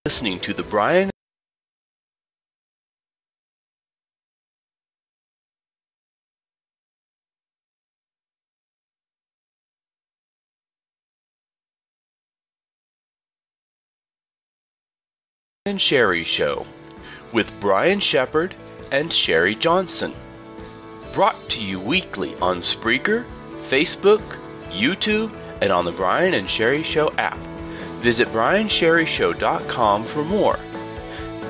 Listening to the Brian and Sherri Show with Brian Shepard and Sherri Johnson. Brought to you weekly on Spreaker, Facebook, YouTube, and on the Brian and Sherri Show app. Visit briansherrishow.com for more.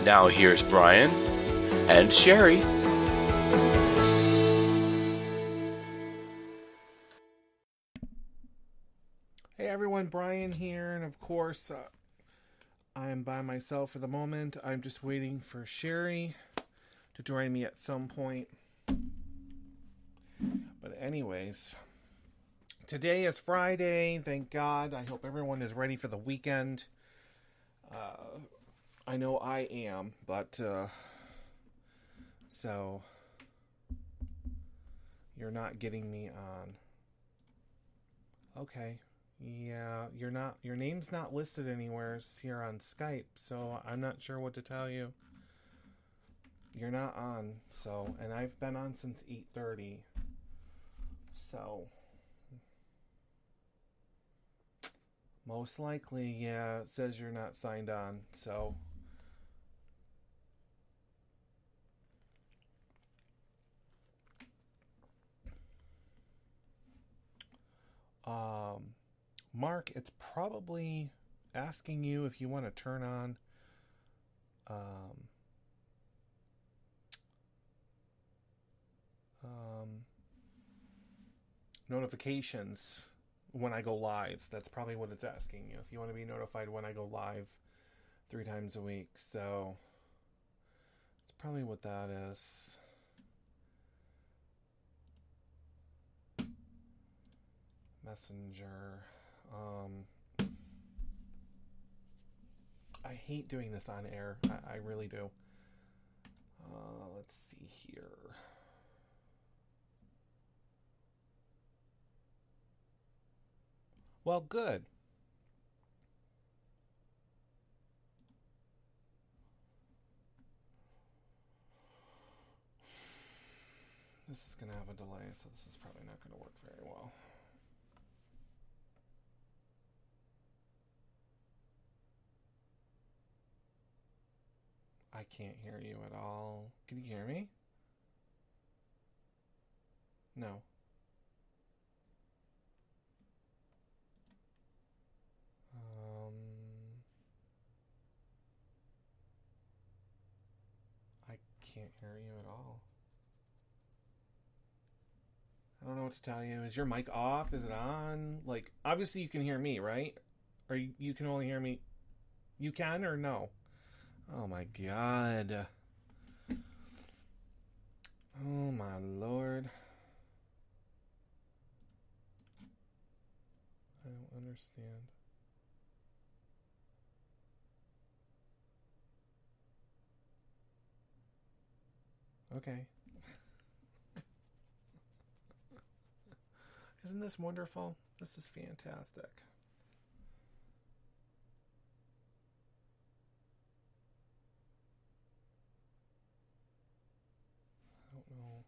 Now here's Brian and Sherri. Hey everyone, Brian here, and of course, I'm by myself for the moment. I'm just waiting for Sherri to join me at some point. But anyways, today is Friday, thank God. I hope everyone is ready for the weekend. I know I am, but, so, you're not getting me on. Okay. Yeah, your name's not listed anywhere here on Skype, so I'm not sure what to tell you. You're not on, so, and I've been on since 8:30. So, most likely, yeah, it says you're not signed on, so. Mark, it's probably asking you if you want to turn on notifications when I go live. That's probably what it's asking you, if you want to be notified when I go live 3 times a week. So it's probably what that is. Messenger. I hate doing this on air. I really do. Let's see here. Well, good. This is going to have a delay, so this is probably not going to work very well. I can't hear you at all. Can you hear me? No. I can't hear you at all. I don't know what to tell you. Is your mic off? Is it on? Like, obviously you can hear me, right? Or you can only hear me. You can or no? Oh my God. Oh my Lord. I don't understand. Okay. Isn't this wonderful? This is fantastic. I don't know.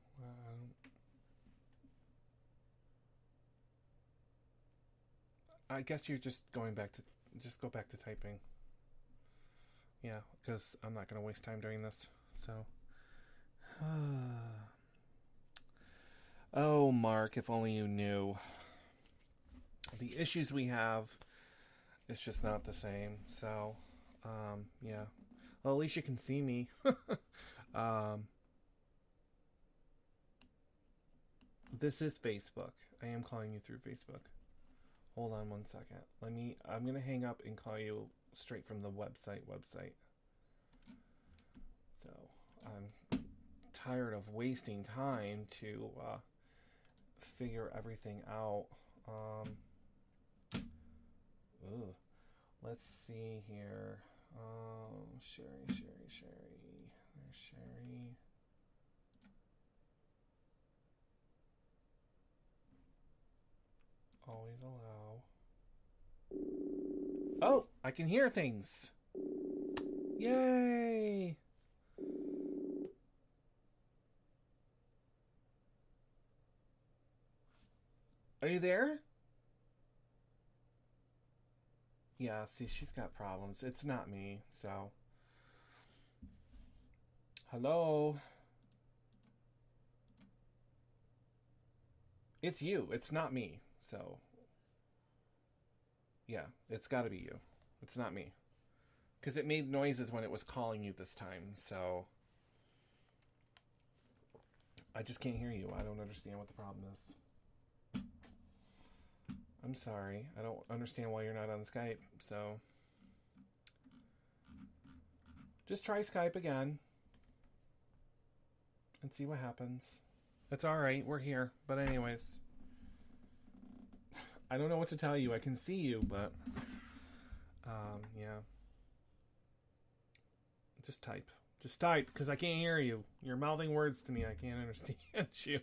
I guess you're just going back to... Just go back to typing. Yeah, because I'm not going to waste time doing this. So... Oh, Mark, if only you knew. The issues we have, it's just not the same. So, yeah. Well, at least you can see me. This is Facebook. I am calling you through Facebook. Hold on one second. I'm going to hang up and call you straight from the website. So, I'm tired of wasting time to figure everything out. Let's see here. Sherri. There's Sherri. Always allow. Oh, I can hear things. Yay! Are you there? Yeah, see, she's got problems. It's not me, so. Hello? It's you. It's not me, so. Yeah, it's gotta be you. It's not me. Because it made noises when it was calling you this time, so. I just can't hear you. I don't understand what the problem is. I'm sorry. I don't understand why you're not on Skype, so. Just try Skype again. And see what happens. It's alright. We're here. But anyways. I don't know what to tell you. I can see you, but. Yeah. Just type. Just type, because I can't hear you. You're mouthing words to me. I can't understand you.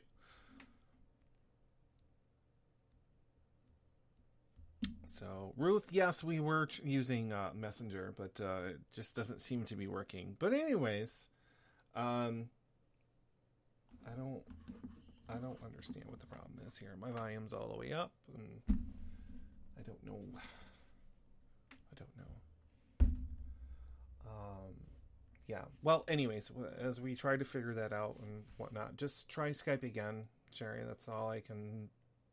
So, Ruth, yes, we were using Messenger, but it just doesn't seem to be working. But anyways, I don't understand what the problem is here. My volume's all the way up, and I don't know. Yeah. Well, anyways, as we try to figure that out and whatnot, just try Skype again, Sherri. That's all I can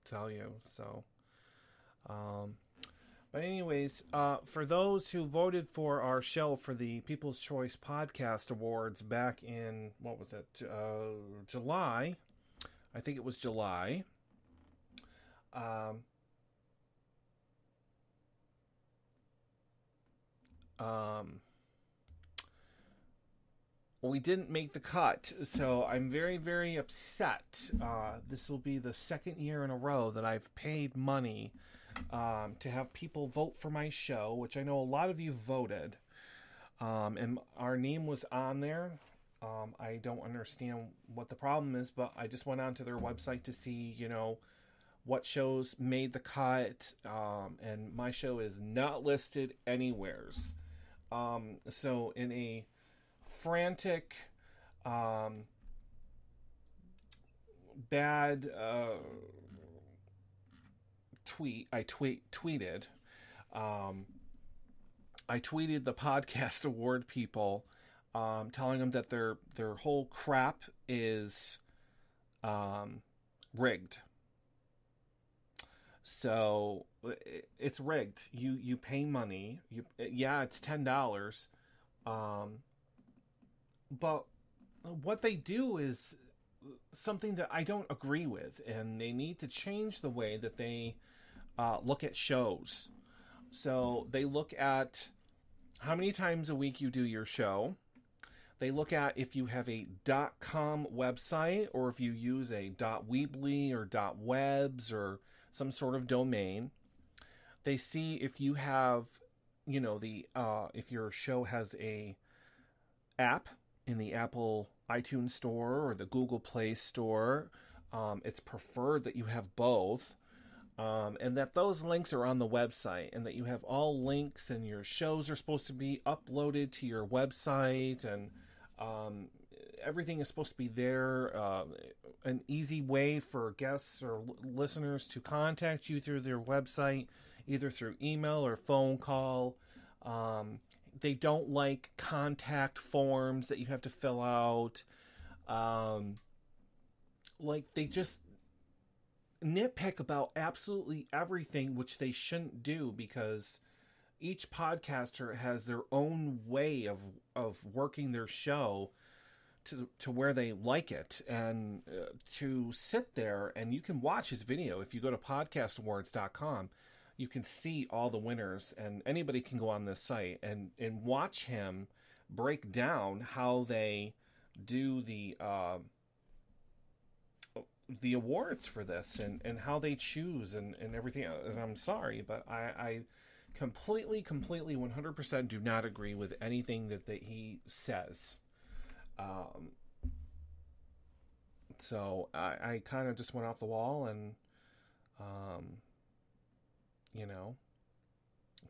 tell you. So, but anyways, for those who voted for our show for the People's Choice Podcast Awards back in, what was it, July? I think it was July. We didn't make the cut, so I'm very, very upset. This will be the second year in a row that I've paid money to have people vote for my show, which I know a lot of you voted, and our name was on there. I don't understand what the problem is, but I just went onto their website to see, what shows made the cut, and my show is not listed anywheres. So in a frantic, bad tweet, I tweeted the podcast award people, telling them that their whole crap is rigged. So it's rigged. You pay money. It's $10. But what they do is something that I don't agree with, and they need to change the way that they look at shows. So they look at how many times a week you do your show. They look at if you have a .com website, or if you use a .weebly or .webs or some sort of domain. They see if you have, if your show has a app in the Apple iTunes Store or the Google Play Store. It's preferred that you have both, and that those links are on the website, and that you have all links, and your shows are supposed to be uploaded to your website, and everything is supposed to be there. An easy way for guests or listeners to contact you through their website, either through email or phone call. They don't like contact forms that you have to fill out. They just nitpick about absolutely everything, which they shouldn't do, because each podcaster has their own way of working their show to where they like it, and to sit there, and you can watch his video. If you go to podcastawards.com, you can see all the winners, and anybody can go on this site and watch him break down how they do the awards for this, and how they choose and everything. And I'm sorry, but I completely 100% do not agree with anything that he says. So I kind of just went off the wall and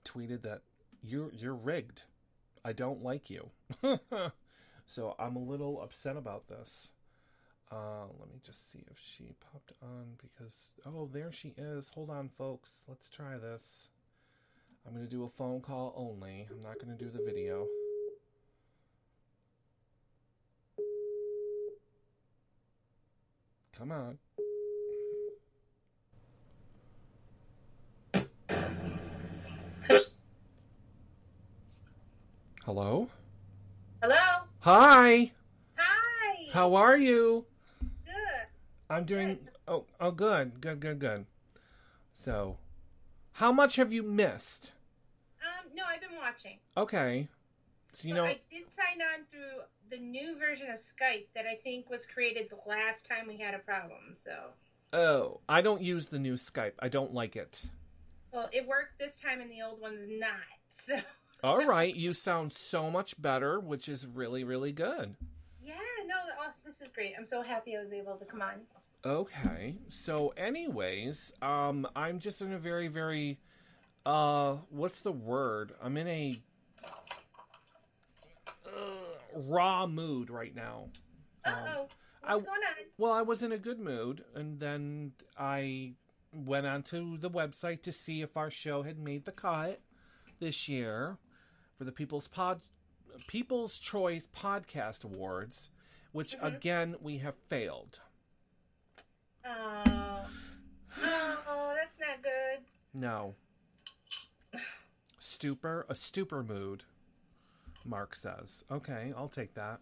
tweeted that you're rigged. I don't like you. So I'm a little upset about this. Let me just see if she popped on because... Oh, there she is. Hold on, folks. Let's try this. I'm going to do a phone call only. I'm not going to do the video. Come on. Hello? Hello? Hi! Hi! How are you? Good. I'm doing... Good. Oh, good. Good. So, how much have you missed? No, I've been watching. Okay. So, I did sign on through the new version of Skype that I think was created the last time we had a problem, so... Oh, I don't use the new Skype. I don't like it. Well, it worked this time and the old one's not, so... All right, you sound so much better, which is really, really good. Yeah, no, this is great. I'm so happy I was able to come on. Okay, so anyways, I'm just in a very, very, what's the word? I'm in a raw mood right now. Uh-oh, what's going on? Well, I was in a good mood, and then I went onto the website to see if our show had made the cut this year for the People's Choice Podcast Awards, which again we have failed. Oh, that's not good. No. A stupor mood, Mark says. Okay, I'll take that.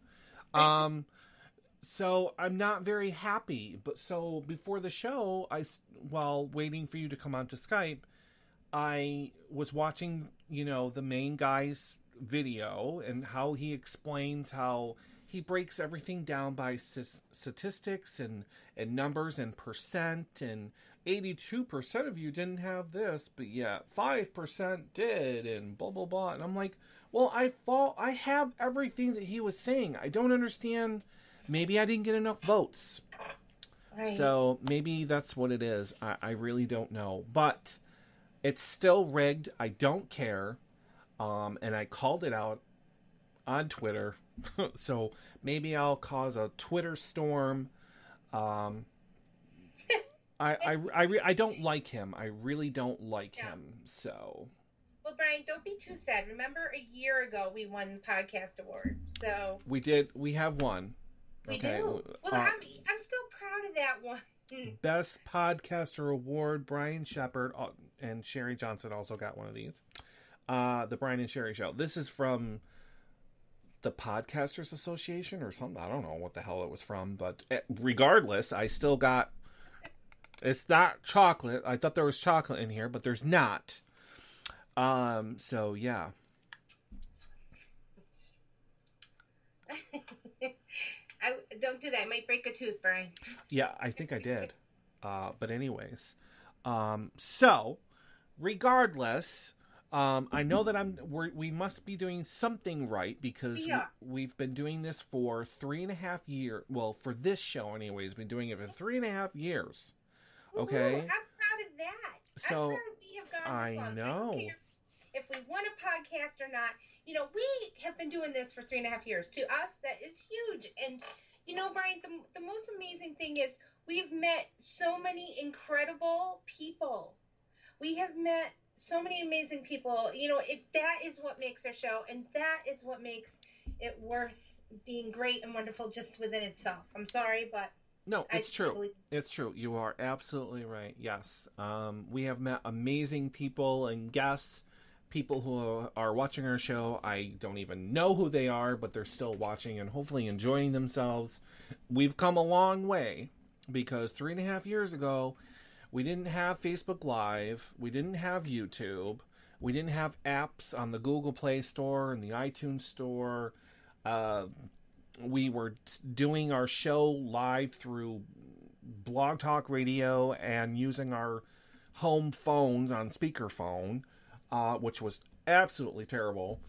So I'm not very happy, but so before the show, while waiting for you to come onto Skype, I was watching, the main guy's video and how he explains how he breaks everything down by statistics and numbers and percent, and 82% of you didn't have this, but yet 5% did, and blah, blah, blah. And I'm like, well, I have everything that he was saying. I don't understand. Maybe I didn't get enough votes. Right. So maybe that's what it is. I really don't know. But it's still rigged. I don't care. And I called it out on Twitter. So maybe I'll cause a Twitter storm. I don't like him. I really don't like him. So. Well, Brian, don't be too sad. Remember a year ago we won the podcast award. So we did. We have won. We do. Well, I'm still proud of that one. Best Podcaster Award, Brian Shepard and Sherri Johnson also got one of these. The Brian and Sherri Show. This is from the Podcasters Association or something. I don't know what the hell it was from, but regardless, I still got... It's not chocolate. I thought there was chocolate in here, but there's not. So, yeah. Don't do that. It might break a tooth, Brian. Yeah, I think I did. But anyways. So, regardless, I know that we must be doing something right because we've been doing this for 3.5 years. Well, for this show anyways, been doing it for 3.5 years. Okay? Ooh, I'm proud of that. So, I'm proud we have gone this long. I know. I don't care if we won a podcast or not. We have been doing this for 3.5 years. To us, that is huge. And, Brian, the most amazing thing is we've met so many incredible people. We have met so many amazing people. That is what makes our show, and that is what makes it worth being great and wonderful just within itself. I'm sorry, but... No, it's true. It's true. You are absolutely right. Yes. We have met amazing people and guests, people who are watching our show. I don't even know who they are, but they're still watching and hopefully enjoying themselves. We've come a long way because 3.5 years ago, we didn't have Facebook Live. We didn't have YouTube. We didn't have apps on the Google Play Store and the iTunes Store. We were doing our show live through Blog Talk Radio and using our home phones on speakerphone, which was absolutely terrible.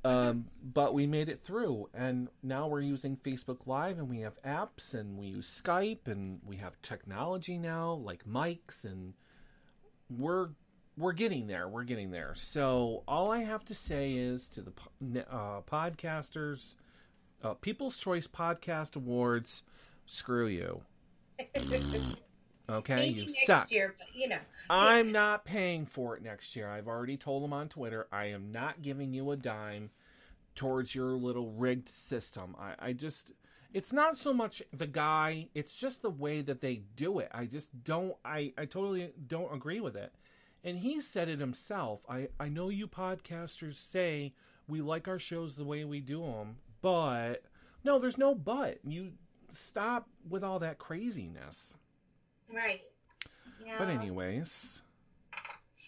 But we made it through, and now we're using Facebook Live, and we have apps, and we use Skype, and we have technology now, like mics, and we're we're getting there. We're getting there. So all I have to say is to the podcasters, People's Choice Podcast Awards, screw you. Okay, Maybe you next suck. year, but you know. I'm not paying for it next year. I've already told them on Twitter, I am not giving you a dime towards your little rigged system. I just, it's not so much the guy, it's just the way that they do it. I just don't, I totally don't agree with it. And he said it himself. I know you podcasters say we like our shows the way we do them, but no, there's no but. You stop with all that craziness. Right. Yeah. But anyways.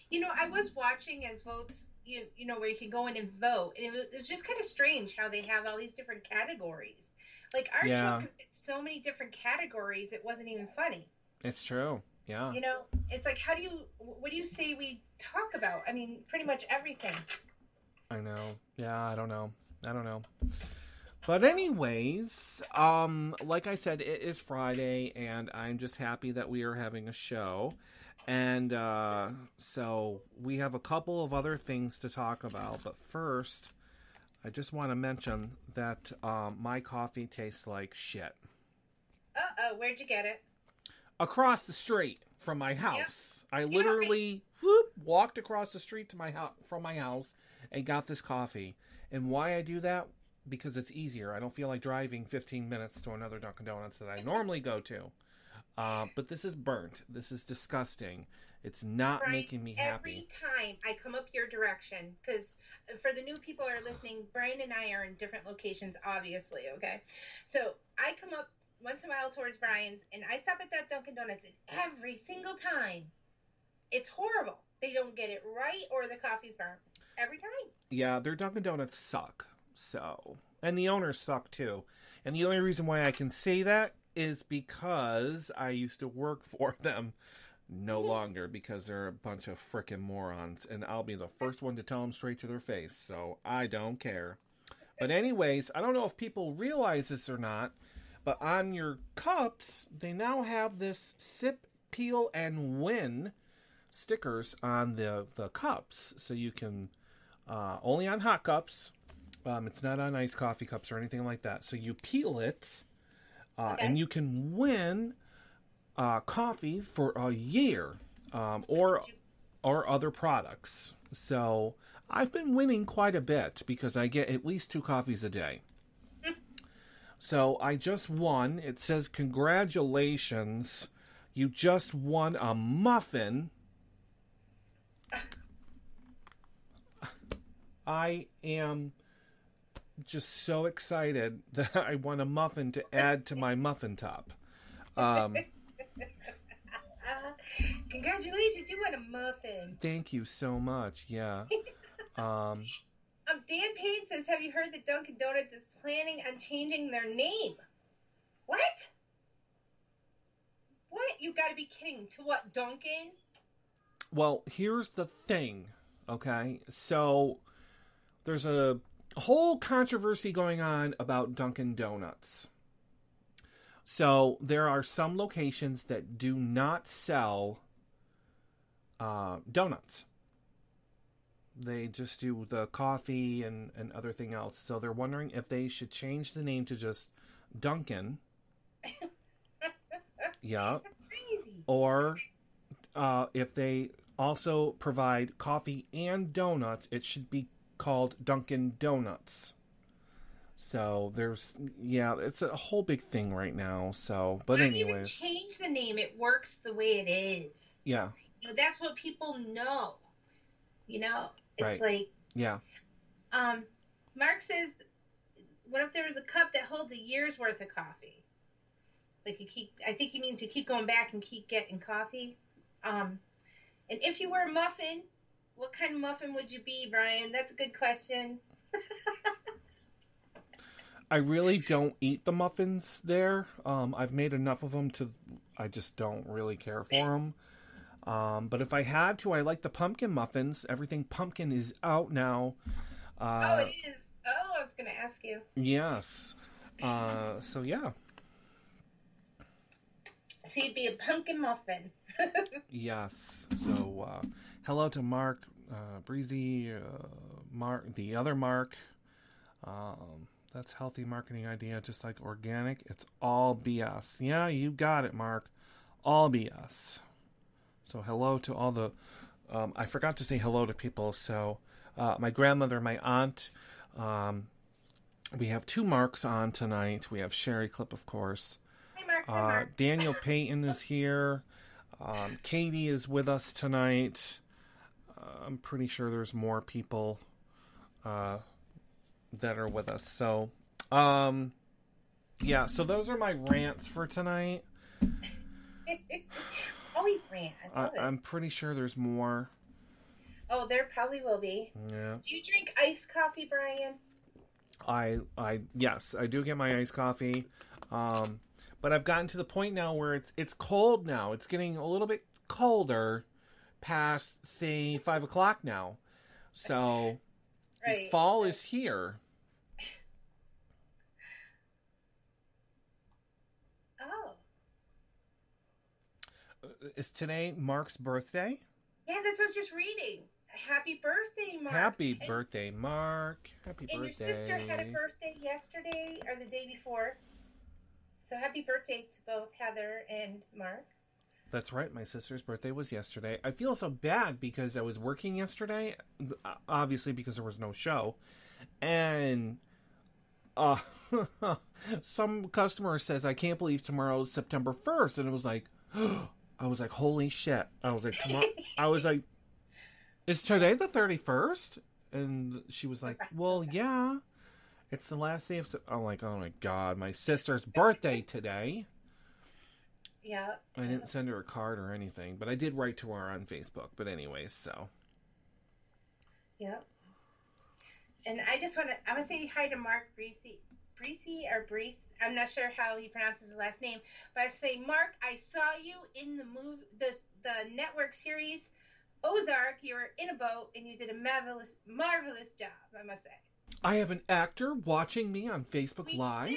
You know, I was watching as votes, you know, where you can go in and vote. And it was just kind of strange how they have all these different categories. Like, our show could fit so many different categories, it wasn't even funny. It's true. Yeah. You know, it's like, what do you say we talk about? I mean, pretty much everything. I know. Yeah, I don't know. But anyways, like I said, it is Friday, and I'm just happy that we are having a show. And so we have a couple of other things to talk about. But first, I just want to mention that my coffee tastes like shit. Uh-oh, where'd you get it? Across the street from my house. Yep. I literally walked across the street to from my house and got this coffee. And why I do that? Because it's easier. I don't feel like driving 15 minutes to another Dunkin' Donuts that I normally go to. But this is burnt. This is disgusting. It's not making me happy. Every time I come up your direction, because for the new people who are listening, Brian and I are in different locations, obviously, okay? So I come up once in a while towards Brian's, and I stop at that Dunkin' Donuts, and every single time, it's horrible. They don't get it right, or the coffee's burnt. Every time. Yeah, their Dunkin' Donuts suck. So, and the owners suck too. And the only reason why I can say that is because I used to work for them. No longer, because they're a bunch of frickin' morons. And I'll be the first one to tell them straight to their face. So, I don't care. But anyways, I don't know if people realize this or not, but on your cups, they now have this sip, peel, and win stickers on the cups. So you can, only on hot cups. It's not on iced coffee cups or anything like that. So you peel it, and you can win coffee for a year, or other products. So I've been winning quite a bit because I get at least 2 coffees a day. So I just won. It says, congratulations, you just won a muffin. I am just so excited that I won a muffin to add to my muffin top. Congratulations, you won a muffin. Thank you so much. Yeah. Dan Payne says, have you heard that Dunkin' Donuts is planning on changing their name? What? What? You gotta be kidding. To what, Dunkin'? Well, here's the thing, okay? So, there's a whole controversy going on about Dunkin' Donuts. So, there are some locations that do not sell donuts. They just do the coffee and other thing else. So, they're wondering if they should change the name to just Dunkin'. Yeah. That's crazy. Or if they also provide coffee and donuts, it should be called Dunkin' Donuts. So it's a whole big thing right now. So, but Not anyways, even change the name. It works the way it is. Yeah. You know, that's what people know. You know, it's Right. like, Yeah. Mark says, what if there was a cup that holds a year's worth of coffee? Like I think you mean to keep going back and keep getting coffee. And if you were a muffin, what kind of muffin would you be, Brian? That's a good question. I really don't eat the muffins there. I've made enough of them I just don't really care for them. But if I had to, I like the pumpkin muffins. Everything pumpkin is out now. Oh, it is. Oh, I was going to ask you. Yes. So yeah. So you'd be a pumpkin muffin. Yes. So, hello to Mark, Breezy, Mark, the other Mark. That's healthy marketing idea, just like organic. It's all BS. Yeah, you got it, Mark. All BS. So hello to all the... I forgot to say hello to people. So my grandmother, my aunt. We have 2 Marks on tonight. We have Sherri Clip, of course. Hi, Mark. Hi, Mark. Daniel Payton is here. Katie is with us tonight. I'm pretty sure there's more people that are with us. So, yeah. So those are my rants for tonight. Always rant. I love it. I'm pretty sure there's more. Oh, there probably will be. Yeah. Do you drink iced coffee, Brian? Yes, I do get my iced coffee. But I've gotten to the point now where it's cold now. It's getting a little bit colder past, say, 5 o'clock now. So Right. fall is here. Oh. Is today Mark's birthday? Yeah, that's what I was just reading. Happy birthday, Mark. Happy birthday, Mark. Happy And birthday. your sister had a birthday yesterday or the day before. So happy birthday to both Heather and Mark. That's right. My sister's birthday was yesterday. I feel so bad because I was working yesterday, obviously because there was no show. And some customer says, I can't believe tomorrow's September 1st. And it was like, I was like, holy shit. I was like, tomorrow. I was like, is today the 31st? And she was like, well, yeah. It's the last day of... I'm like, oh my God, my sister's birthday today. Yeah. I didn't send her a card or anything, but I did write to her on Facebook. But anyways, so... Yep. And I just want to say hi to Mark Breesy or Brees. I'm not sure how he pronounces his last name, but I say, Mark, I saw you in the movie, the network series Ozark. You were in a boat and you did a marvelous job, I must say. I have an actor watching me on Facebook Live. Do,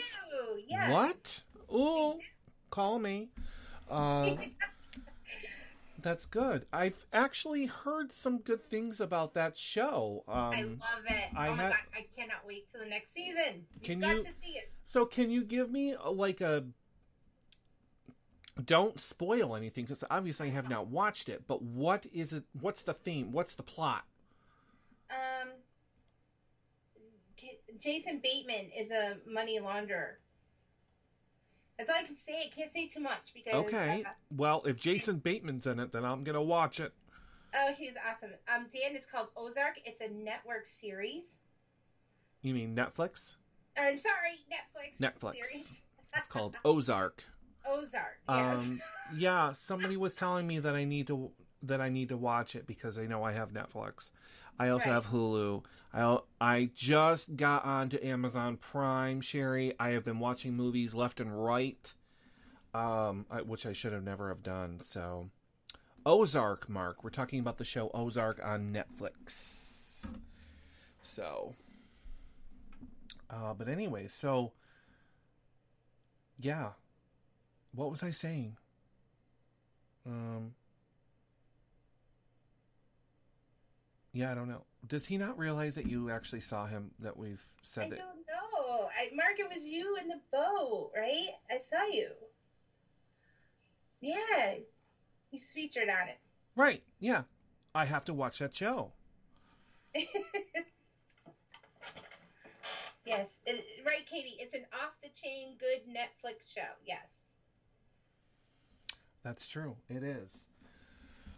yes. What? Oh, call me. That's good. I've actually heard some good things about that show. I love it. My God, I cannot wait till the next season. You've got to see it. So can you give me don't spoil anything, because obviously I have not watched it, but what is it? What's the theme? What's the plot? Jason Bateman is a money launderer. That's all I can say. I can't say too much because... Okay. Well, if Jason Bateman's in it, then I'm going to watch it. Oh, he's awesome. Dan, is called Ozark. It's a network series. You mean Netflix? I'm sorry, Netflix. Series. It's called Ozark. Ozark, yes. Yeah, somebody was telling me that I need to watch it because I know I have Netflix. I also have Hulu. I just got onto Amazon Prime, Sherri. I have been watching movies left and right, which I should have never have done. So, Ozark, Mark. We're talking about the show Ozark on Netflix. So, but anyway, so, yeah. What was I saying? Yeah, I don't know. Does he not realize that you actually saw him, that we've said that? I don't know. Mark, it was you in the boat, right? I saw you. Yeah. You featured on it. Right, yeah. I have to watch that show. Yes. Right, Katie. It's an off-the-chain good Netflix show. Yes. That's true. It is.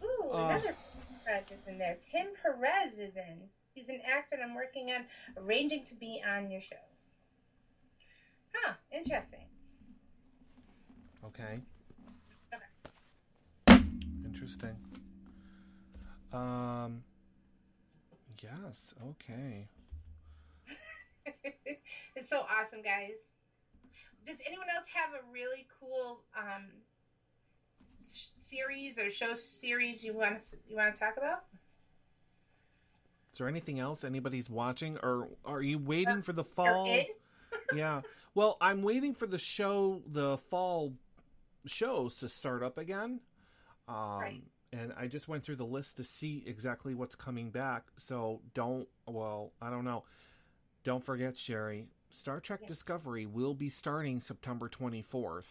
Ooh, another Perez is in there. Tim Perez is in. He's an actor and I'm working on arranging to be on your show. Huh. Interesting. Okay. Interesting. Yes. Okay. It's so awesome, guys. Does anyone else have a really cool series or show series you want to talk about? Is there anything else anybody's watching, or are you waiting for the fall? Yeah. Well, I'm waiting for the show, the fall shows to start up again. Right. And I just went through the list to see exactly what's coming back. So I don't know. Don't forget, Sherri, Star Trek Yeah. Discovery will be starting September 24th.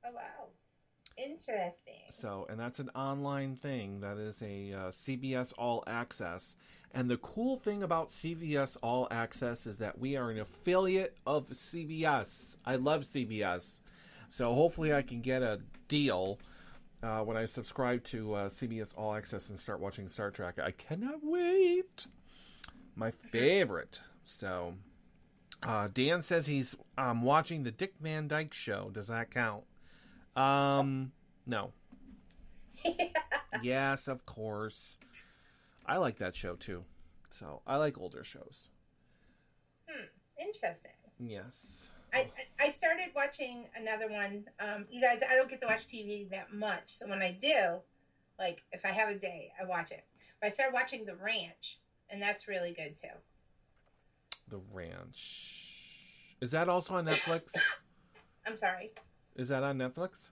Oh, wow. Interesting. So, and that's an online thing. That is a CBS All Access. And the cool thing about CBS All Access is that we are an affiliate of CBS. I love CBS. So hopefully I can get a deal when I subscribe to CBS All Access and start watching Star Trek. I cannot wait. My favorite. So, Dan says he's watching the Dick Van Dyke Show. Does that count? No. Yes, of course. I like that show too. So I like older shows. Interesting. Yes. I started watching another one. You guys, I don't get to watch TV that much, so when I do, like if I have a day, I watch it. But I started watching The Ranch, and that's really good too. The Ranch. Is that also on Netflix? I'm sorry. Is that on Netflix?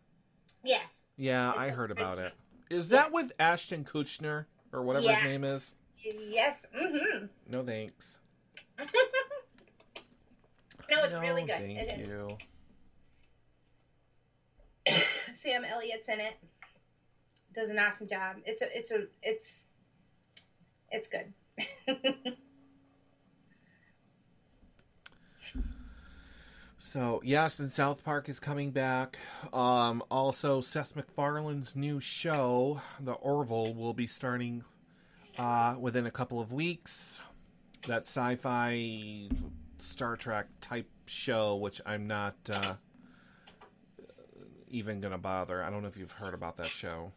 Yes. Yeah, I heard about it. Is that with Ashton Kutcher or whatever his name is? Yes. Mm-hmm. No thanks. No, it's really good. Thank It you. is. Sam Elliott's in it. Does an awesome job. It's good. So, yes, and South Park is coming back. Also, Seth MacFarlane's new show, The Orville, will be starting within a couple of weeks. That sci-fi Star Trek type show, which I'm not even going to bother. I don't know if you've heard about that show.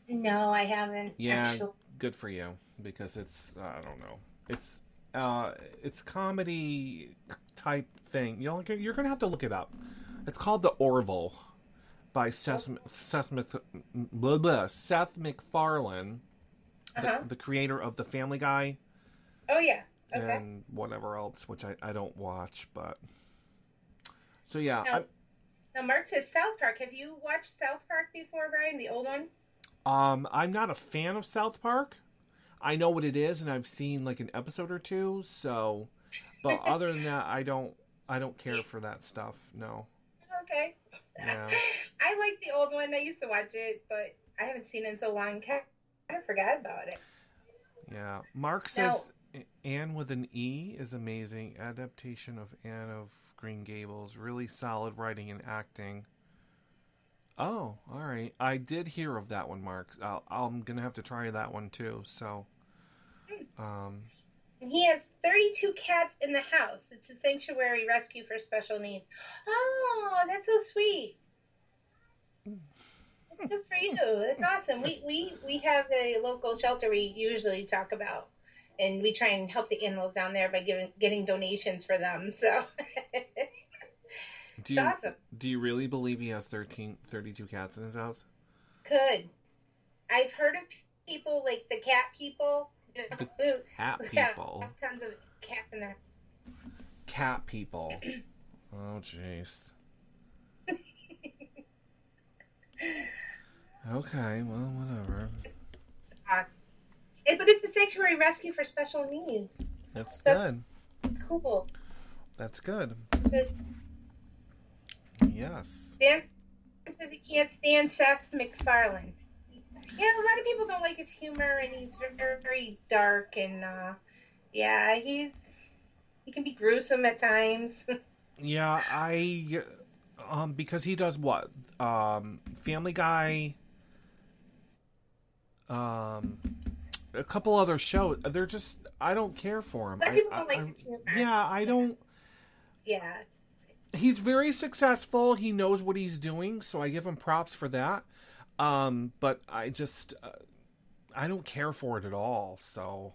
No, I haven't. Yeah, actually. Good for you, because it's, I don't know. It's comedy type thing. You're going to have to look it up. It's called The Orville by Seth MacFarlane, the creator of The Family Guy. Oh, yeah. Okay. And whatever else, which I don't watch, but... So, yeah. Now, Mark says South Park. Have you watched South Park before, Brian? The old one? I'm not a fan of South Park. I know what it is, and I've seen, like, an episode or two, so... But other than that, I don't care for that stuff, no. Okay. Yeah. I like the old one. I used to watch it, but I haven't seen it in so long. Kind of forgot about it. Yeah. Mark says Anne with an E is amazing. Adaptation of Anne of Green Gables. Really solid writing and acting. Oh, all right. I did hear of that one, Mark. I'm going to have to try that one too, so... He has 32 cats in the house. It's a sanctuary rescue for special needs. Oh, that's so sweet. Good for you. That's awesome. We have a local shelter we usually talk about, and we try and help the animals down there by getting donations for them. So it's awesome. Do you really believe he has 32 cats in his house? Could. I've heard of people like the cat people. The cat people. Have tons of cats in there. Cat people. Oh, jeez. Okay, well, whatever. It's awesome. But it's a sanctuary rescue for special needs. That's good. That's cool. That's good. Good. Yes. Dan says he can't stand Seth MacFarlane. Yeah, a lot of people don't like his humor, and he's very, very dark, and he can be gruesome at times. Yeah, because he does what? Family Guy, a couple other shows. They're just, I don't care for him. A lot of people don't like his humor. Yeah, I don't. Yeah. He's very successful. He knows what he's doing, so I give him props for that. But I just, I don't care for it at all, so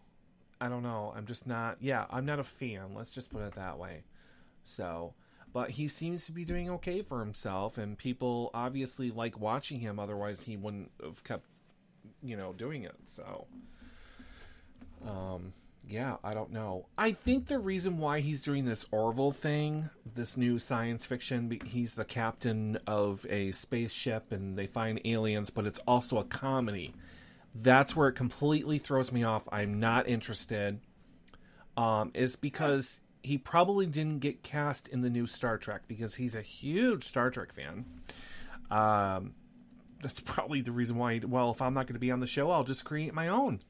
I don't know. I'm just not, I'm not a fan. Let's just put it that way. So, but he seems to be doing okay for himself, and people obviously like watching him, otherwise he wouldn't have kept, doing it, so. Yeah, I don't know. I think the reason why he's doing this Orville thing, this new science fiction, he's the captain of a spaceship and they find aliens, but it's also a comedy. That's where it completely throws me off. I'm not interested. Is because he probably didn't get cast in the new Star Trek because he's a huge Star Trek fan. That's probably the reason why. Well, if I'm not going to be on the show, I'll just create my own.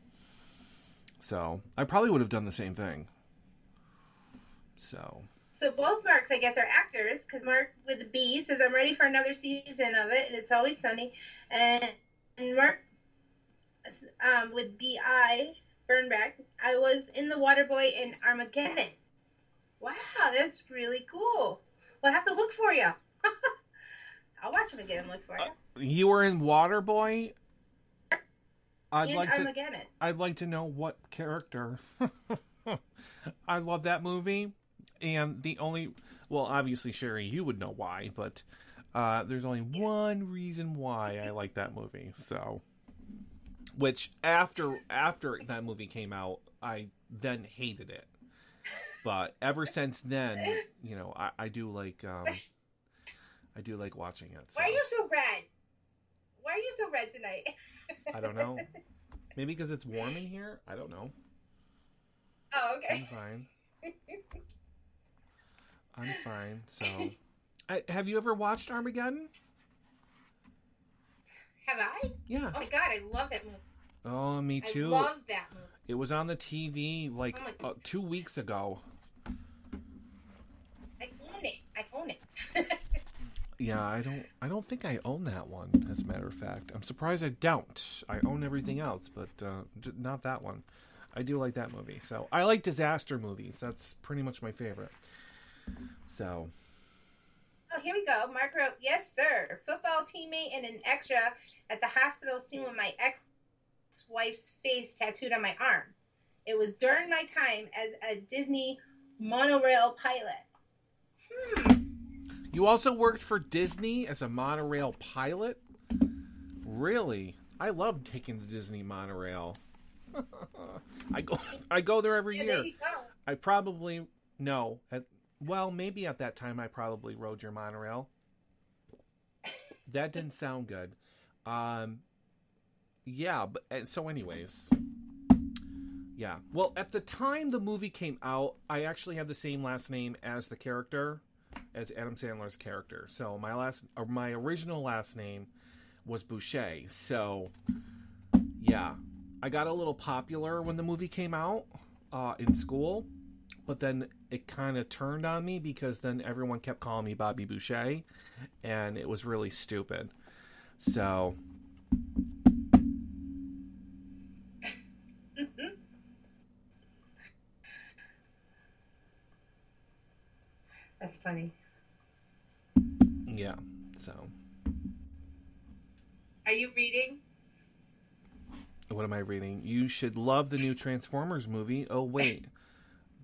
So I probably would have done the same thing. So both Marks, I guess, are actors, because Mark with the B says, I'm ready for another season of it, and It's Always Sunny. And Mark with B.I., Burnback, I was in The Waterboy in Armageddon. Wow, that's really cool. We'll have to look for you. I'll watch them again and look for you. You were in Waterboy? Armageddon. I'd like to know what character. I love that movie. And the only... Well, obviously, Sherri, you would know why, but there's only one reason why I like that movie. So... Which, after that movie came out, I then hated it. But ever since then, you know, I do like watching it. So. Why are you so red? Why are you so red tonight? I don't know. Maybe because it's warm in here? I don't know. Oh, okay. I'm fine. So, have you ever watched Armageddon? Have I? Yeah. Oh my god, I love that movie. Oh, me too. I love that movie. It was on the TV like 2 weeks ago. I own it. Yeah, I don't think I own that one, as a matter of fact. I'm surprised I don't. I own everything else, but not that one. I do like that movie. So, I like disaster movies. That's pretty much my favorite. So... Oh, here we go. Mark wrote, yes, sir. Football teammate and an extra at the hospital scene with my ex-wife's face tattooed on my arm. It was during my time as a Disney monorail pilot. You also worked for Disney as a monorail pilot? Really? I love taking the Disney monorail. I go there every year. There you go. I probably... No. Well, maybe at that time I probably rode your monorail. That didn't sound good. Yeah, but so anyways. Yeah. Well, at the time the movie came out, I actually had the same last name as the character, as Adam Sandler's character. So my original last name was Boucher. So, yeah. I got a little popular when the movie came out in school. But then it kind of turned on me because then everyone kept calling me Bobby Boucher. And it was really stupid. So. That's funny. Yeah, so. Are you reading? What am I reading? You should love the new Transformers movie. Oh, wait.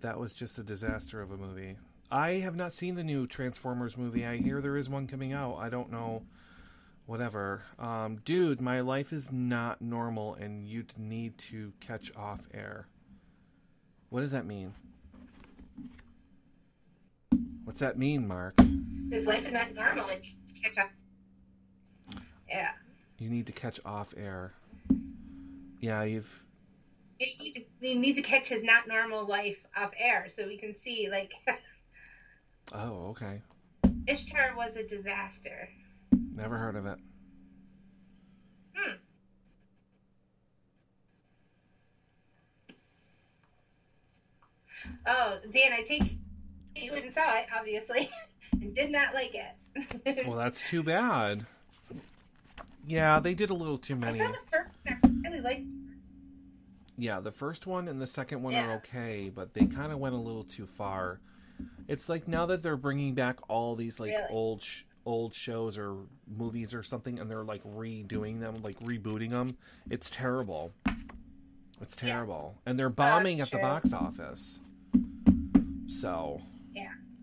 That was just a disaster of a movie. I have not seen the new Transformers movie. I hear there is one coming out. I don't know. Whatever. Dude, my life is not normal and you need to catch off air. What does that mean? What's that mean, Mark? His life is not normal and you need to catch up. Yeah. You need to catch off air. Yeah, You need to catch his not normal life off air so we can see, like... Oh, okay. Ishtar was a disaster. Never heard of it. Oh, Dan, I take you went and saw it, obviously, and did not like it. Well, that's too bad. Yeah, they did a little too many. I saw the first one. I really liked it. Yeah, the first one and the second one are okay, but they kind of went a little too far. It's like now that they're bringing back all these like old shows or movies or something, and they're like redoing them, like rebooting them. It's terrible. It's terrible, and they're bombing at the box office. So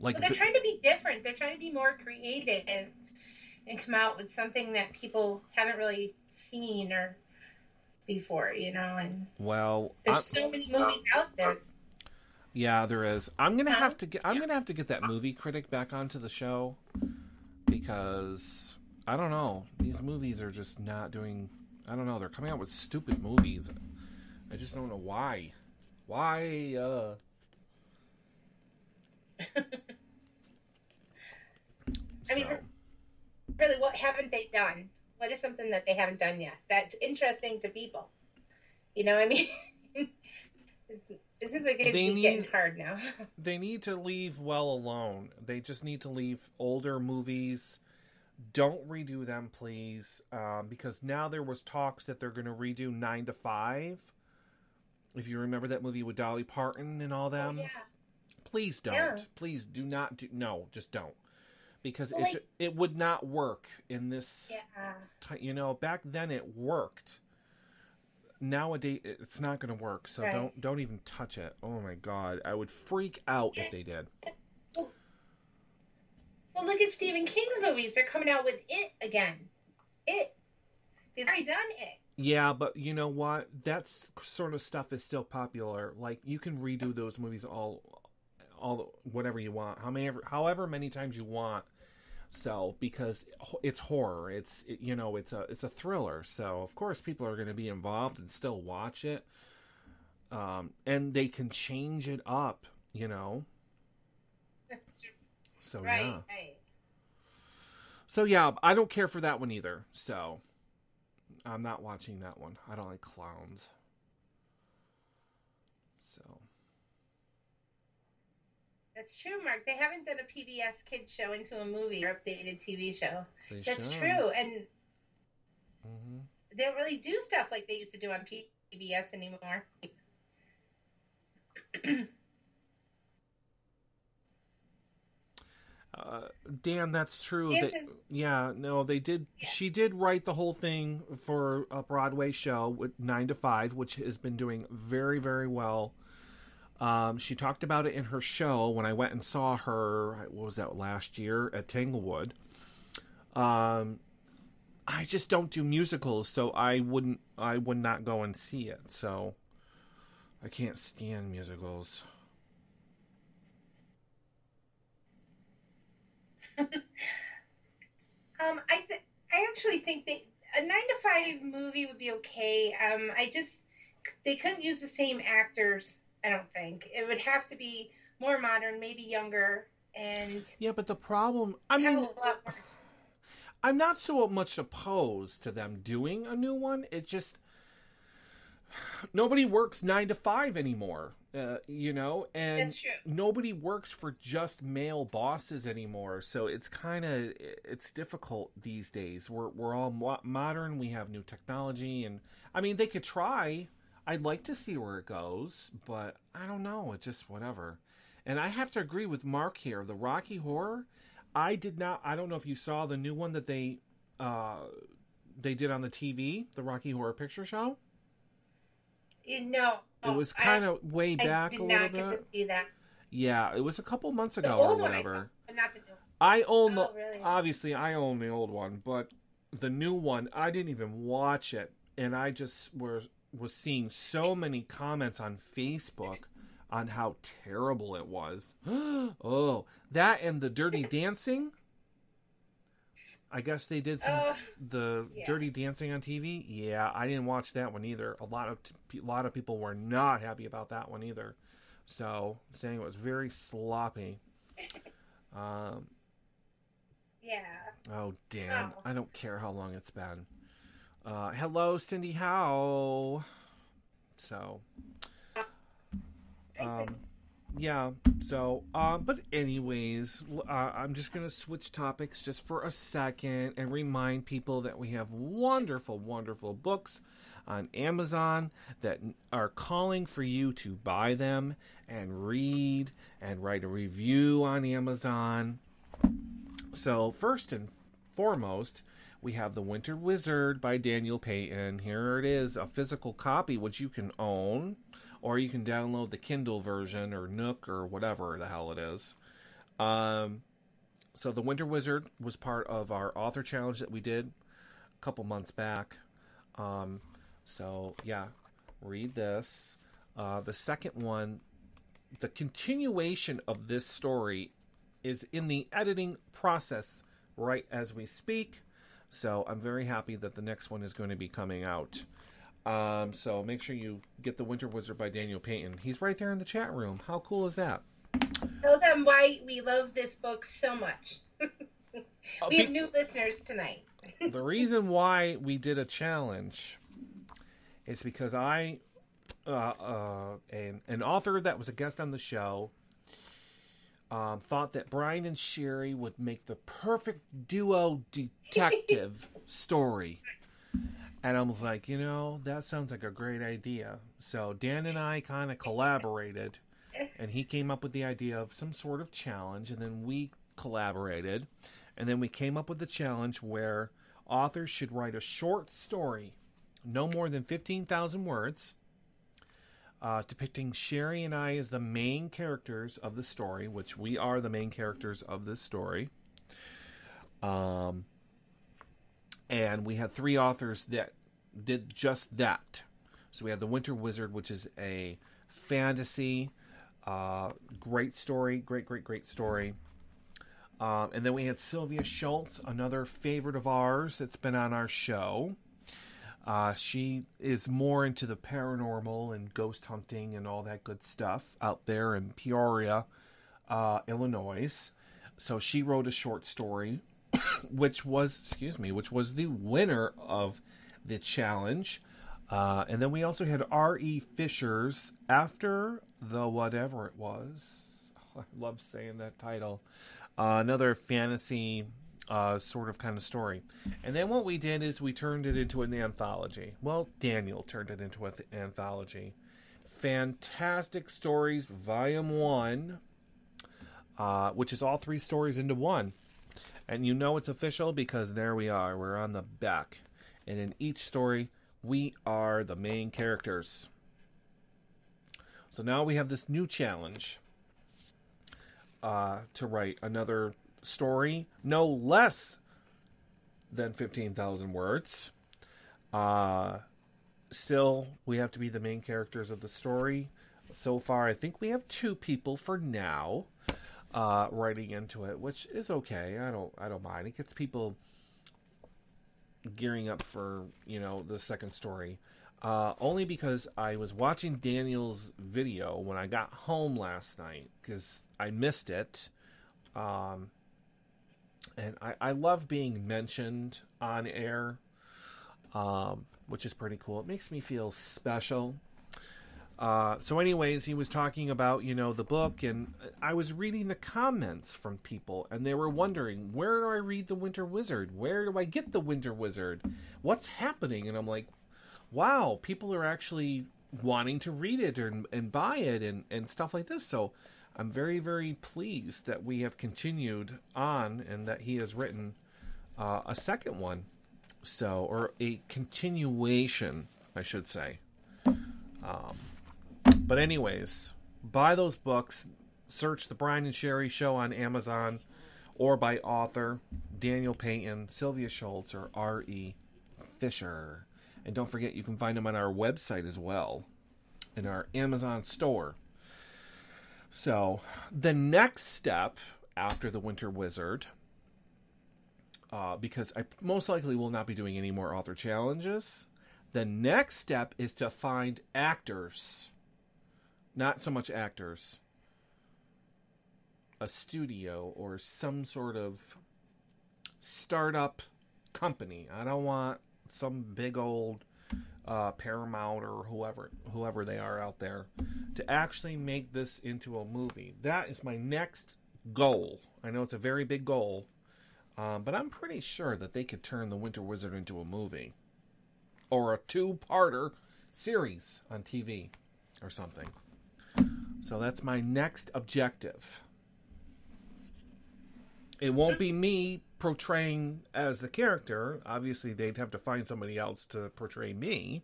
like, but they're trying to be different. They're trying to be more creative and come out with something that people haven't really seen or before, and Well, there's so many movies out there. Yeah, there is. I'm gonna have to get that movie critic back onto the show because I don't know. These movies are just not doing. I don't know. They're coming out with stupid movies. I just don't know why. Why? I mean, really, what haven't they done? What is something that they haven't done yet that's interesting to people? You know what I mean? It seems like it'd be getting hard now. They need to leave well alone. They just need to leave older movies. Don't redo them, please. Because now there was talks that they're going to redo 9 to 5. If you remember that movie with Dolly Parton and all them. Oh, yeah. Please don't. Yeah. Please do not do. No, just don't. Because it would not work in this. Yeah. Back then it worked. Nowadays it's not going to work, so don't even touch it. Oh my god, I would freak out if they did. Well, look at Stephen King's movies. They're coming out with It again. They've already done It. Yeah, but you know what? That sort of stuff is still popular. Like, you can redo those movies all whatever you want, however many times you want. So, because it's horror, it's a thriller. So, of course, people are going to be involved and still watch it. And they can change it up, That's true. So, right, yeah. Right. So, yeah, I don't care for that one either. So, I'm not watching that one. I don't like clowns. So. That's true, Mark. They haven't done a PBS kids show into a movie or updated TV show. That's true. And they don't really do stuff like they used to do on PBS anymore. Dan, that's true. They did. Yeah. She did write the whole thing for a Broadway show with 9 to 5, which has been doing very, very well. She talked about it in her show when I went and saw her, what was that, last year at Tanglewood. I just don't do musicals, so I would not go and see it. So I can't stand musicals. I actually think that a 9 to 5 movie would be okay. They couldn't use the same actors. I don't think. It would have to be more modern, maybe younger, and yeah. But the problem, I'm not so much opposed to them doing a new one. It just nobody works 9 to 5 anymore, and that's true. Nobody works for just male bosses anymore. So it's it's difficult these days. We're all modern. We have new technology, and I mean they could try. I'd like to see where it goes, but I don't know. It's just whatever. And I have to agree with Mark here. The Rocky Horror, I don't know if you saw the new one that they did on the TV, the Rocky Horror Picture Show. No. It was kind of way back a little bit. I did not get to see that. Yeah, it was a couple months ago or whatever. One I saw, but not the new one. Obviously I own the old one, but the new one, I didn't even watch it. And I just was seeing so many comments on Facebook on how terrible it was. Oh, that and the Dirty Dancing. I guess they did Dirty Dancing on TV. Yeah, I didn't watch that one either. A lot of people were not happy about that one either. So, saying it was very sloppy. Yeah. Oh, Dan. I don't care how long it's been. Hello, Cindy Howe. So, yeah. So, but anyways, I'm just going to switch topics just for a second and remind people that we have wonderful, wonderful books on Amazon that are calling for you to buy them and read and write a review on Amazon. So, first and foremost, we have The Winter Wizard by Daniel Payton. Here it is, a physical copy which you can own, or you can download the Kindle version or Nook or whatever the hell it is. So The Winter Wizard was part of our author challenge that we did a couple months back. So, yeah, read this. The second one, the continuation of this story is in the editing process right as we speak. So I'm very happy that the next one is going to be coming out. So make sure you get The Winter Wizard by Daniel Payton. He's right there in the chat room. How cool is that? Tell them why we love this book so much. We have new listeners tonight. The reason why we did a challenge is because an author that was a guest on the show thought that Brian and Sherri would make the perfect duo detective story. And I was like, that sounds like a great idea. So Dan and I kind of collaborated, and he came up with the idea of some sort of challenge, and then we collaborated, and then we came up with the challenge where authors should write a short story, no more than 15,000 words, depicting Sherri and I as the main characters of the story, which we are the main characters of this story. And we had 3 authors that did just that. So we had The Winter Wizard, which is a fantasy, great story, great story. And then we had Sylvia Schultz, another favorite of ours that's been on our show. She is more into the paranormal and ghost hunting and all that good stuff out there in Peoria, Illinois. So she wrote a short story, which was the winner of the challenge. And then we also had R.E. Fisher's After the Whatever It Was. I love saying that title. Another fantasy sort of kind of story. And then what we did is we turned it into an anthology. Well, Daniel turned it into an anthology. Fantastic Stories, Volume 1, which is all 3 stories into one. And it's official because there we are. We're on the back. And in each story, we are the main characters. So now we have this new challenge to write another story, no less than 15,000 words. Still, we have to be the main characters of the story. So far, I think we have 2 people for now writing into it, which is okay. I don't mind. It gets people gearing up for the second story. Only because I was watching Daniel's video when I got home last night because I missed it. And I love being mentioned on air, which is pretty cool. It makes me feel special. So anyways, he was talking about, the book, and I was reading the comments from people, and they were wondering, where do I read The Winter Wizard? Where do I get The Winter Wizard? What's happening? And I'm like, wow, people are actually wanting to read it and buy it and stuff like this. So I'm very, very pleased that we have continued on and that he has written a second one. So, or a continuation, I should say. But anyways, buy those books. Search the Brian and Sherri Show on Amazon or by author Daniel Payton, Sylvia Schultz, or R.E. Fisher. And don't forget, you can find them on our website as well, in our Amazon store. So, the next step after The Winter Wizard, because I most likely will not be doing any more author challenges, the next step is to find actors. Not so much actors. A studio or some sort of startup company. I don't want some big old Paramount or whoever they are out there to actually make this into a movie. That is my next goal. I know it's a very big goal, but I'm pretty sure that they could turn The Winter Wizard into a movie or a 2-parter series on TV or something. So that's my next objective. It won't be me portraying as the character. Obviously, they'd have to find somebody else to portray me.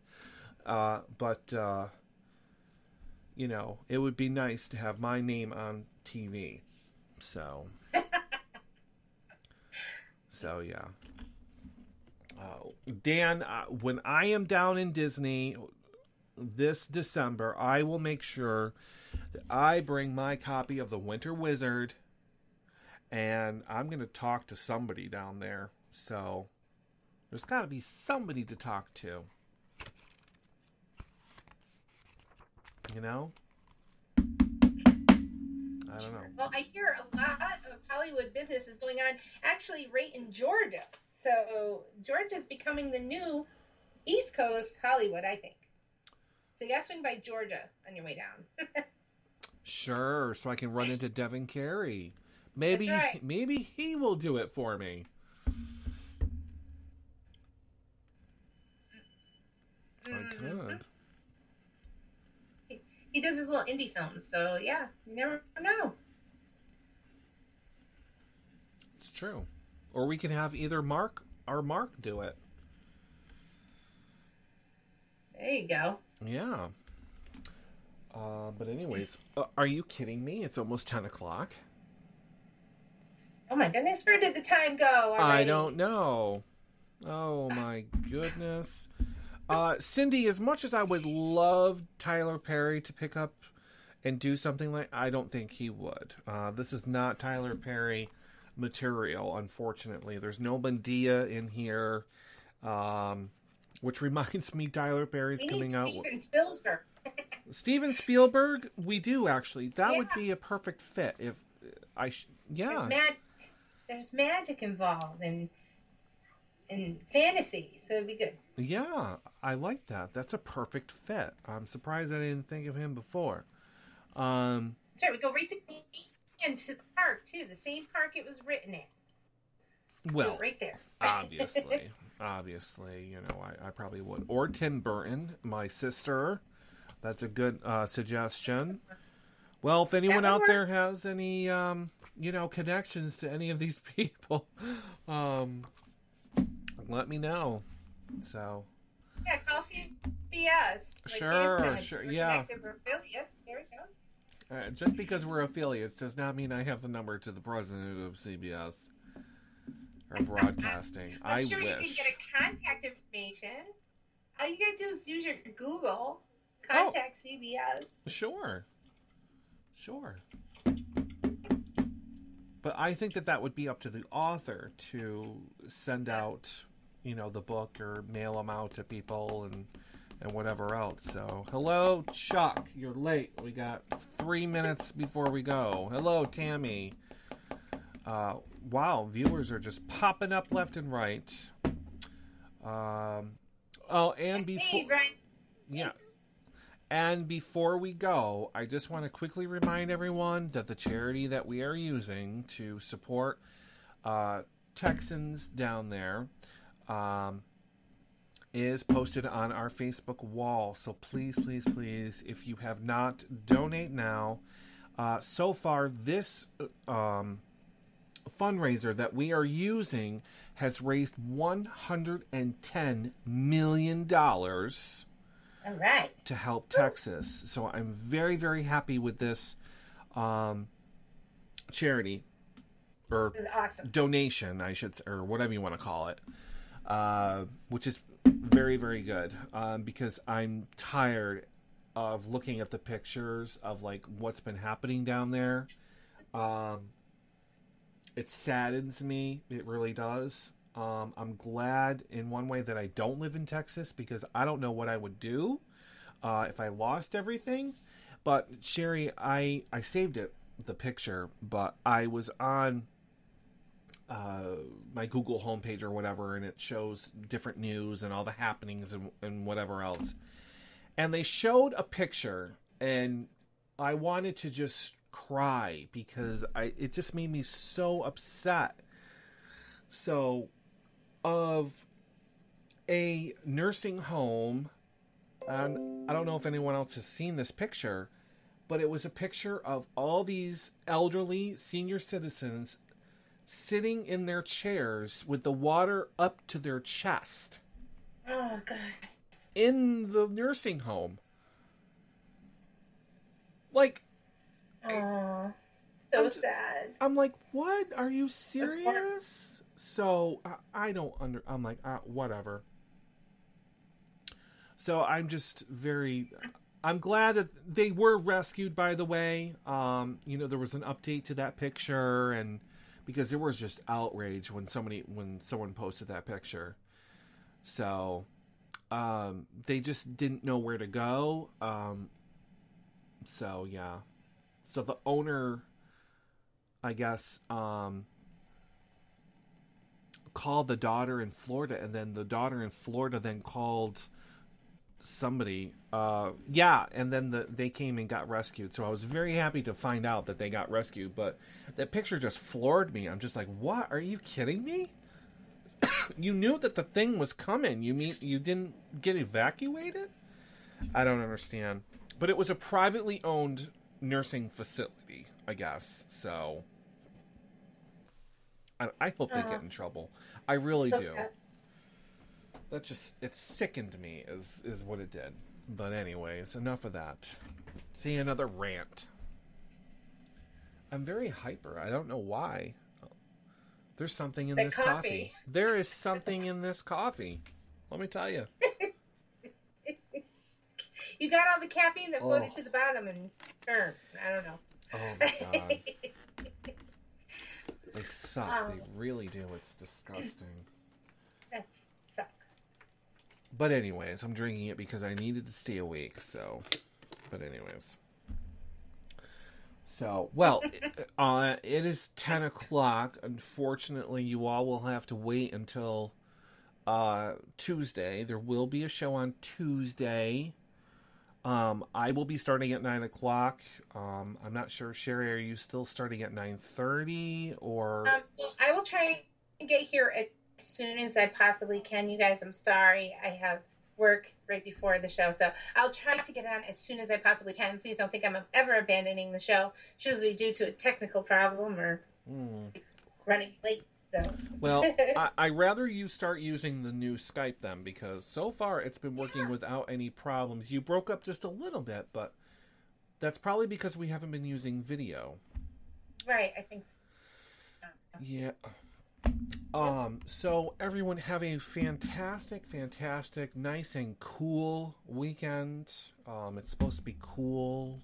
But it would be nice to have my name on TV. So yeah. Dan, when I am down in Disney this December, I will make sure that I bring my copy of The Winter Wizard, and I'm going to talk to somebody down there. So there's got to be somebody to talk to. You know? I don't know. Well, I hear a lot of Hollywood business is going on actually right in Georgia. So Georgia's becoming the new East Coast Hollywood, I think. So you got to swing by Georgia on your way down. Sure, so I can run into Devin Carey. Maybe, That's right. maybe he will do it for me. I could. He does his little indie films, so yeah, you never know. It's true. Or we can have either Mark or Mark do it. There you go. Yeah. But anyways, are you kidding me? It's almost 10 o'clock. Oh my goodness, where did the time go already? I don't know. Oh my goodness. Cindy, as much as I would love Tyler Perry to pick up and do something like, I don't think he would. This is not Tyler Perry material, unfortunately. There's no Bandia in here, which reminds me Tyler Perry's coming out. Steven Spielberg. Steven Spielberg, we do actually. That would be a perfect fit. If There's magic involved and fantasy, so it'd be good. Yeah, I like that. That's a perfect fit. I'm surprised I didn't think of him before. Sorry, we go right into the park too. The same park it was written in. Well, right there. obviously, you know, I probably would. Or Tim Burton, my sister. That's a good suggestion. Well, if anyone out there has any, connections to any of these people, let me know. So. Yeah, call CBS. Sure, yeah. We're affiliates. There we go. Just because we're affiliates does not mean I have the number to the president of CBS or broadcasting. I'm sure you can get a contact information. All you gotta do is use your Google. Contact CBS. Sure. But I think that would be up to the author to send out, the book or mail them out to people and whatever else. So, hello, Chuck. You're late. We got 3 minutes before we go. Hello, Tammy. Wow, viewers are just popping up left and right. And before... Hey, Brian. Yeah. And before we go, I just want to quickly remind everyone that the charity that we are using to support Texans down there is posted on our Facebook wall. So please, please, please, if you have not, donate now. So far, this fundraiser that we are using has raised $110 million. All right. To help Texas. So I'm very, very happy with this charity or this is awesome. donation, I should say, or whatever you want to call it, which is very, very good because I'm tired of looking at the pictures of like what's been happening down there. It saddens me. It really does. I'm glad in one way that I don't live in Texas because I don't know what I would do if I lost everything. But Sherri, I saved the picture, but I was on my Google homepage or whatever, and it shows different news and all the happenings and whatever else. And they showed a picture, and I wanted to just cry because it just made me so upset. So, of a nursing home, and I don't know if anyone else has seen this picture, but it was a picture of all these elderly senior citizens sitting in their chairs with the water up to their chest. Oh, God. In the nursing home. Like... Oh, so sad. I'm like, what? Are you serious? So I don't I'm like, whatever. So I'm just I'm glad that they were rescued, by the way. There was an update to that picture, and because there was just outrage when someone posted that picture. So they just didn't know where to go. So yeah. So the owner, I guess, called the daughter in Florida, and then the daughter in Florida then called somebody. And then they came and got rescued. So I was very happy to find out that they got rescued, but that picture just floored me. I'm just like, what? Are you kidding me? You knew that the thing was coming. You mean you didn't get evacuated? I don't understand. But it was a privately owned nursing facility, I guess. So I hope they get in trouble. I really do. Sad. That just, it sickened me is what it did. But anyways, enough of that. See, another rant. I'm very hyper. I don't know why. There's something in this coffee. There is something in this coffee. Let me tell you. You got all the caffeine that floated to the bottom and turned. I don't know. Oh my God. They suck. They really do. It's disgusting. That sucks. But anyways, I'm drinking it because I needed to stay awake. So, but anyways. So, well, it is 10 o'clock. Unfortunately, you all will have to wait until Tuesday. There will be a show on Tuesday. I will be starting at 9 o'clock. I'm not sure, Sherri, are you still starting at 9:30 or? Well, I will try and get here as soon as I possibly can. You guys, I'm sorry. I have work right before the show, so I'll try to get on as soon as I possibly can. Please don't think I'm ever abandoning the show. It's usually due to a technical problem or running late. So. Well, I rather you start using the new Skype then, because so far it's been working without any problems. You broke up just a little bit, but that's probably because we haven't been using video. Right, I think so. Yeah. So everyone have a fantastic, nice and cool weekend. It's supposed to be cool.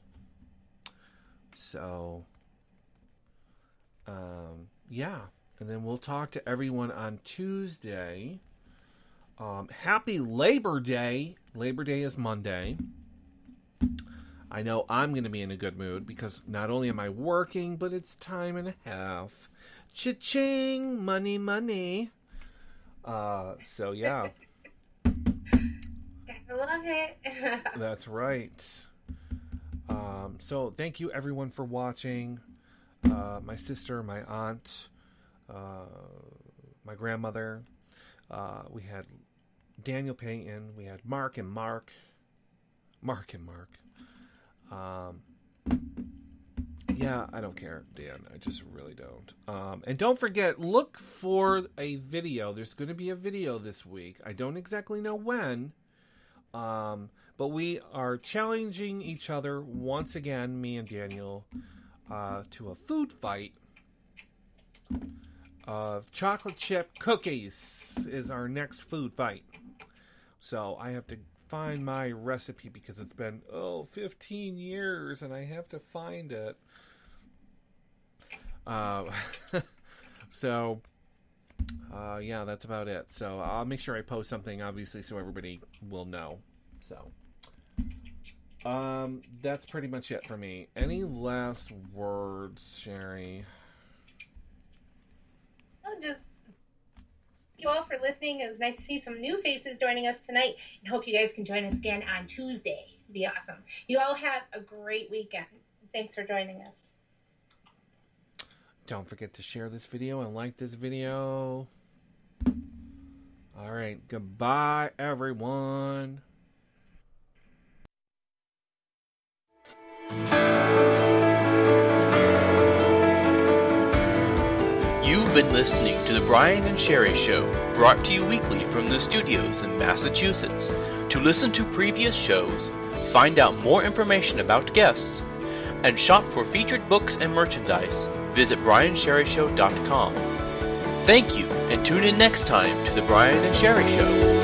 So, yeah. And then we'll talk to everyone on Tuesday. Happy Labor Day. Labor Day is Monday. I know I'm going to be in a good mood because not only am I working, but it's time and a half. Cha-ching! Money, money. So, yeah. Gotta love it. That's right. So, thank you everyone for watching. My sister, my aunt, my grandmother, we had Daniel Payton, we had Mark and Mark. Yeah, I don't care, Dan. I just really don't. And don't forget, look for a video. There's going to be a video this week. I don't exactly know when, but we are challenging each other once again, me and Daniel, to a food fight. Chocolate chip cookies is our next food fight. So I have to find my recipe because it's been 15 years and I have to find it. So yeah, that's about it. So I'll make sure I post something, obviously, so everybody will know. So that's pretty much it for me. Any last words, Sherri? Just you all for listening. It was nice to see some new faces joining us tonight, and hope you guys can join us again on Tuesday. It'd be awesome. You all have a great weekend. Thanks for joining us. Don't forget to share this video and like this video. All right, goodbye everyone. You've been listening to The Brian and Sherri Show, brought to you weekly from the studios in Massachusetts. To listen to previous shows, find out more information about guests, and shop for featured books and merchandise, visit briansherrishow.com. Thank you and tune in next time to the Brian and Sherri Show.